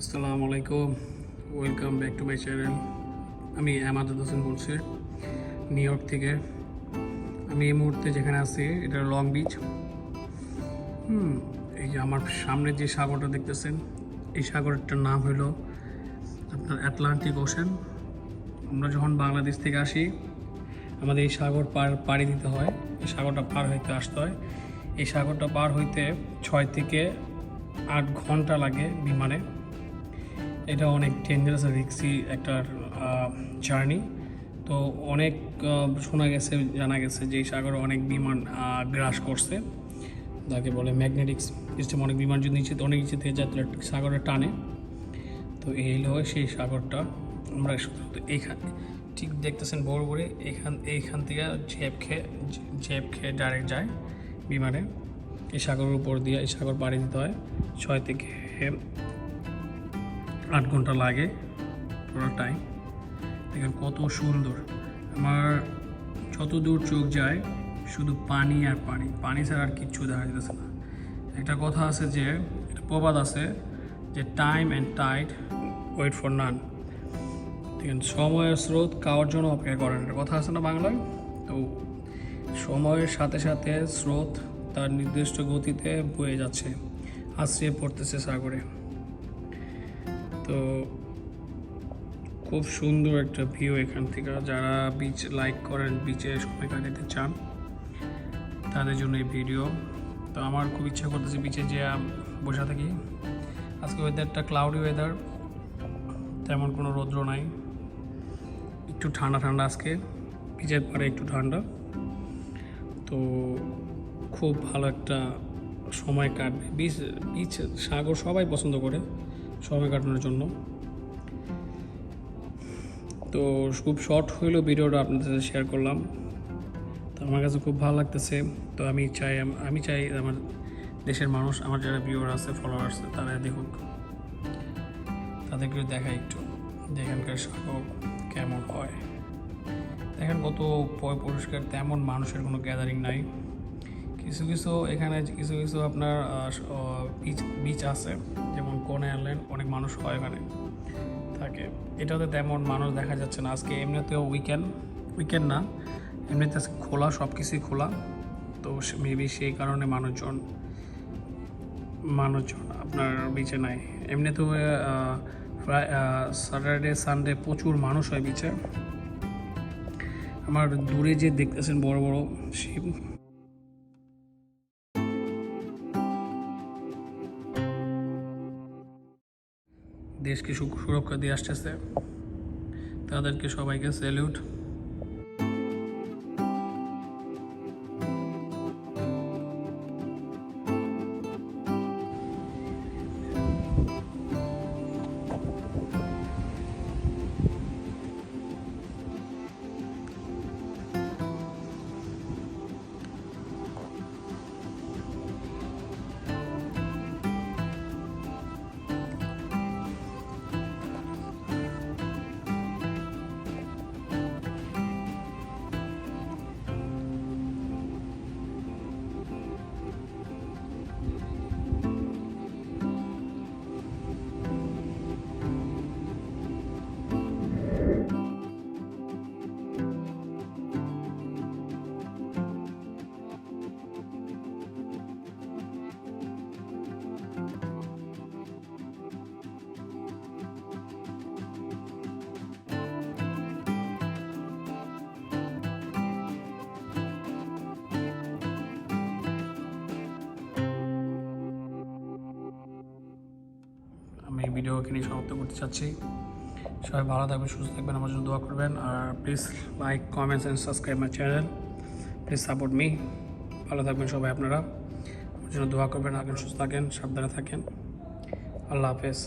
আসসালামু আলাইকুম, welcome back to my channel. আমি আমাদের হোসেন বলছি নিউ ইয়র্ক থেকে। আমি এই মুহূর্তে যেখানে আছি এটা লং বিচ। এই যে আমার সামনে যে সাগরটা দেখতেছেন, এই সাগরটার নাম হলো আপনার আটলান্টিক ওশেন। আমরা যখন বাংলাদেশ থেকে আসি আমাদের এই সাগর পাড়ি দিতে হয়, এই সাগরটা পার হইতে আসতে হয়। এই সাগরটা পার হইতে 6 থেকে 8 ঘন্টা লাগে বিমানে। এটা অনেক ডেঞ্জারাস রিস্কি একটা জার্নি। তো অনেক জানা গেছে যে এই সাগরে অনেক বিমান গ্রাস করছে, যাকে বলে ম্যাগনেটিক সিস্টেম। অনেক বিমান যদি অনেক নিচে থেকে যায় তাহলে সাগরে টানে। তো এই হলো সেই সাগরটা। আমরা এইখানে ঠিক দেখতেছেন বড় করে এইখান থেকে ঝেপ খেয়ে ডাইরেক্ট যায় বিমানে এই সাগরের উপর দিয়ে। এই সাগর পাড়ি দিতে হয় 6 থেকে 8 ঘন্টা লাগে পুরো টাইম। দেখেন কত সুন্দর। আমার যত দূর চোখ যায় শুধু পানি আর পানি, পানি ছাড়া আর কিচ্ছু দেখা যেতেছে না। একটা কথা আছে, যে একটা প্রবাদ আছে যে time and tide wait for none. দেখেন সময়ের স্রোত কারোর জন্য অপেক্ষা করেন, একটা কথা আছে না বাংলায়। তো সময়ের সাথে সাথে স্রোত তার নির্দিষ্ট গতিতে বয়ে যাচ্ছে, আশ্রয় পড়তেছে সাগরে। তো খুব সুন্দর একটা ভিউ এখান থেকে। যারা বিচ লাইক করেন, বিচে সময় কাটাতে চান, তাদের জন্য এই ভিডিও। তো আমার খুব ইচ্ছা করতেছে বিচে যে বসে থাকি। আজকে ওয়েদারটা ক্লাউডি ওয়েদার, তেমন কোনো রৌদ্র নাই, একটু ঠান্ডা ঠান্ডা। আজকে বিচের পরে একটু ঠান্ডা, তো খুব ভালো একটা সময় কাটবে। বিচ সাগর সবাই পছন্দ করে সময় কাটানোর জন্য। তো খুব শর্ট হইলেও ভিডিওটা আপনাদের সাথে শেয়ার করলাম। তো আমার কাছে খুব ভালো লাগতেছে। তো আমি চাই আমার দেশের মানুষ, আমার যারা ভিউয়ার আছে, ফলোয়ার আছে, তারা দেখুক, তাদেরকে দেখাই একটু যেখানকার সাগর কেমন হয়। দেখেন কত পরিষ্কার, তেমন মানুষের কোনো গ্যাদারিং নাই। এখানে কিছু আপনার বিচ আছে, যেমন কোন আইল্যান্ড, অনেক মানুষ হয় ওখানে থাকে। এটাতে তেমন মানুষ দেখা যাচ্ছে না আজকে। এমনিতেও উইকেন্ড না, এমনিতে খোলা, সব কিছুই খোলা। তো মেবি সেই কারণে মানুষজন আপনার বিচে নাই। এমনিতেও প্রায় স্যাটারডে সানডে প্রচুর মানুষ হয় বিচে। আমার দূরে যে দেখতেছেন বড় বড় শিপ, দেশকে সুরক্ষা দিয়ে আসতেছে, তাদেরকে সবাইকে স্যালিউট। আমি ভিডিও এখানেই সমাপ্ত করতে চাচ্ছি। সবাই ভালো থাকবেন, সুস্থ থাকবেন, আমার জন্য দোয়া করবেন। আর please like, comments and subscribe my channel. Please support me. ভালো থাকবেন সবাই, আপনারা আমার জন্য দোয়া করবেন। সুস্থ থাকেন, সাবধানে থাকেন। আল্লাহ হাফেজ।